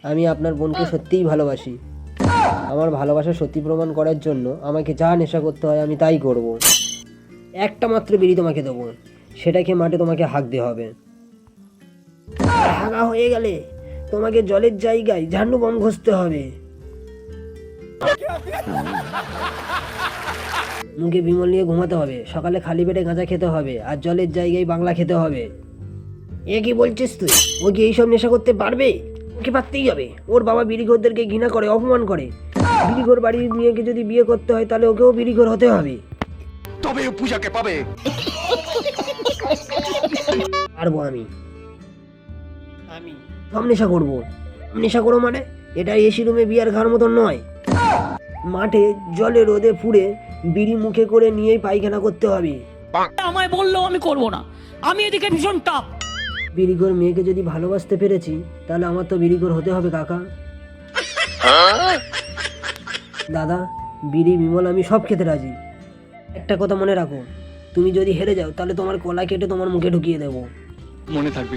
আমি আপনার বোনকে সত্যিই ভালোবাসি। আমার ভালোবাসা সত্যি প্রমাণ করার জন্য আমাকে যা নেশা করতে হয় আমি তাই করব। একটা মাত্র বিড়ি তোমাকে দেবো, সেটা খেয়ে মাঠে তোমাকে হাঁকতে হবে। আর হাগা হয়ে গেলে তোমাকে জলের জায়গায় ঝান্ডু বম ঘষতে হবে। মুখে বিমল নিয়ে ঘুমাতে হবে, সকালে খালি পেটে গাঁজা খেতে হবে, আর জলের জায়গায় বাংলা খেতে হবে। এ কি বলছিস তুই? ও কি এইসব নেশা করতে পারবে? ওকে পারতেই হবে। ওর বাবা বিড়িঘরদেরকে ঘৃণা করে, অপমান করে। বিড়িঘর বাড়ির মেয়েকে যদি বিয়ে করতে হয় তাহলে ওকেও বিড়িঘর হতে হবে। তবে ও পূজাকে পাবে। পারবো আমি সব নেশা করবো। নেশা করো মানে? এটা এসি রুমে বিয়ার খাওয়ার মতন নয়। মাঠে জলে রোদে পুড়ে বিড়ি মুখে করে নিয়েই পায়খানা করতে হবে। আমায় বললো আমি করব না, আমি এদিকে ভীষণ টাপ। বিড়িঘর মেয়েকে যদি ভালোবাসতে পেরেছি তাহলে আমার তো বিড়িঘর হতে হবে কাকা। দাদা, বিড়ি বিমল আমি সব খেতে রাজি। একটা কথা মনে রাখো, তুমি যদি হেরে যাও তাহলে তোমার কলা কেটে তোমার মুখে ঢুকিয়ে দেবো। মনে থাকবে।